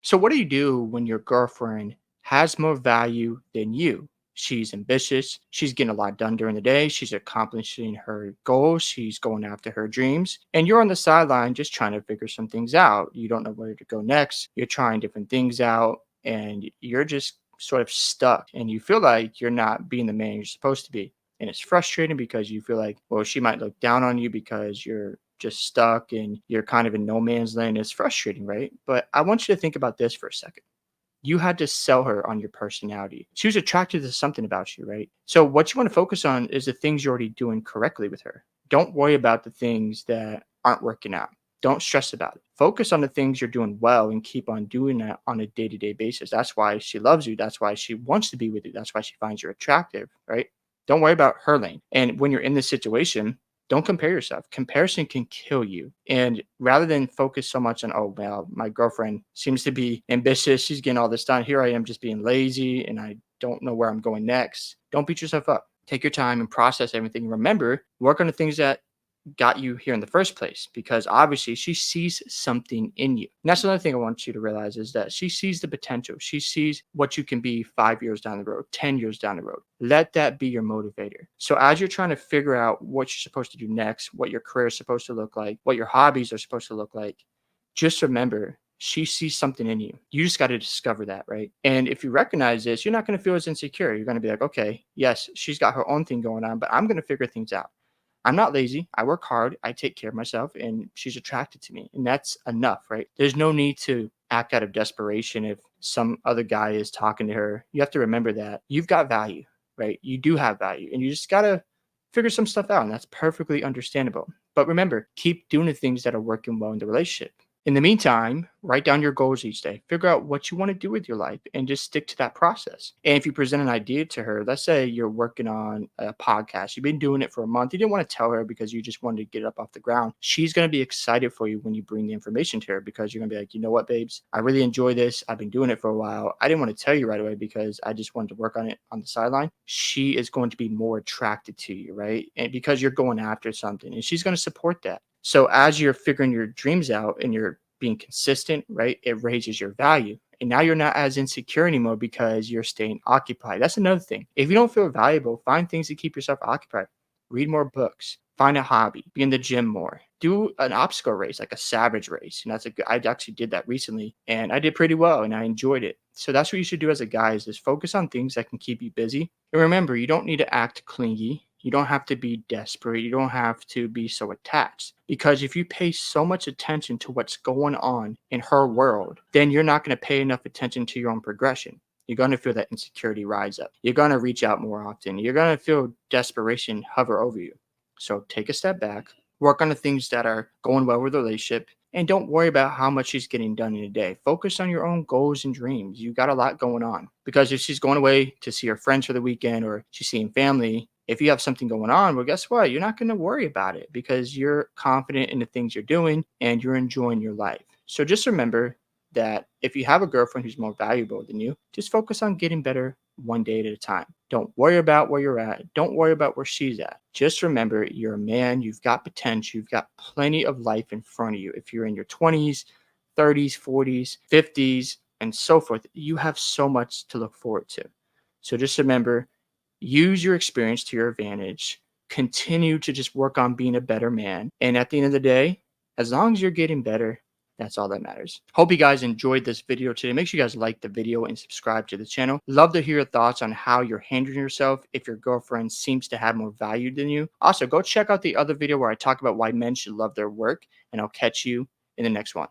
So, what do you do when your girlfriend has more value than you? She's ambitious. She's getting a lot done during the day. She's accomplishing her goals. She's going after her dreams. And you're on the sideline just trying to figure some things out. You don't know where to go next. You're trying different things out and you're just sort of stuck. And you feel like you're not being the man you're supposed to be. And it's frustrating because you feel like, well, she might look down on you because you're just stuck and you're kind of in no man's land. It's frustrating, right? But I want you to think about this for a second. You had to sell her on your personality. She was attracted to something about you, right? So what you want to focus on is the things you're already doing correctly with her. Don't worry about the things that aren't working out. Don't stress about it. Focus on the things you're doing well and keep on doing that on a day-to-day basis. That's why she loves you. That's why she wants to be with you. That's why she finds you attractive, right? Don't worry about her lane. And when you're in this situation, don't compare yourself. Comparison can kill you. And rather than focus so much on, oh, well, my girlfriend seems to be ambitious. She's getting all this done. Here I am just being lazy and I don't know where I'm going next. Don't beat yourself up. Take your time and process everything. Remember, work on the things that got you here in the first place because obviously she sees something in you. And that's another thing I want you to realize is that she sees the potential. She sees what you can be 5 years down the road, 10 years down the road. Let that be your motivator. So as you're trying to figure out what you're supposed to do next, what your career is supposed to look like, what your hobbies are supposed to look like, just remember she sees something in you. You just got to discover that, right? And if you recognize this, you're not going to feel as insecure. You're going to be like, okay, yes, she's got her own thing going on, but I'm going to figure things out. I'm not lazy. I work hard. I take care of myself, and she's attracted to me. And that's enough, right? There's no need to act out of desperation if some other guy is talking to her. You have to remember that you've got value, right? You do have value, and you just got to figure some stuff out. And that's perfectly understandable. But remember, keep doing the things that are working well in the relationship. In the meantime, write down your goals each day. Figure out what you want to do with your life and just stick to that process. And if you present an idea to her, let's say you're working on a podcast, you've been doing it for a month, you didn't want to tell her because you just wanted to get it up off the ground. She's going to be excited for you when you bring the information to her because you're going to be like, you know what, babes, I really enjoy this. I've been doing it for a while. I didn't want to tell you right away because I just wanted to work on it on the sideline. She is going to be more attracted to you, right? And because you're going after something and she's going to support that. So as you're figuring your dreams out and you're being consistent, right, it raises your value. And now you're not as insecure anymore because you're staying occupied. That's another thing. If you don't feel valuable, find things to keep yourself occupied. Read more books. Find a hobby. Be in the gym more. Do an obstacle race, like a savage race. And that's a good, I actually did that recently and I did pretty well and I enjoyed it. So that's what you should do as a guy is just focus on things that can keep you busy. And remember, you don't need to act clingy. You don't have to be desperate. You don't have to be so attached. Because if you pay so much attention to what's going on in her world, then you're not going to pay enough attention to your own progression. You're going to feel that insecurity rise up. You're going to reach out more often. You're going to feel desperation hover over you. So take a step back, work on the things that are going well with the relationship, and don't worry about how much she's getting done in a day. Focus on your own goals and dreams. You got a lot going on. Because if she's going away to see her friends for the weekend or she's seeing family, if you have something going on, well, guess what? You're not going to worry about it because you're confident in the things you're doing and you're enjoying your life. So just remember that if you have a girlfriend who's more valuable than you, just focus on getting better one day at a time. Don't worry about where you're at. Don't worry about where she's at. Just remember you're a man, you've got potential, you've got plenty of life in front of you. If you're in your 20s, 30s, 40s, 50s, and so forth, you have so much to look forward to. So just remember, use your experience to your advantage. Continue to just work on being a better man. And at the end of the day, as long as you're getting better, that's all that matters. Hope you guys enjoyed this video today. Make sure you guys like the video and subscribe to the channel. Love to hear your thoughts on how you're handling yourself if your girlfriend seems to have more value than you. Also, go check out the other video where I talk about why men should love their work, and I'll catch you in the next one.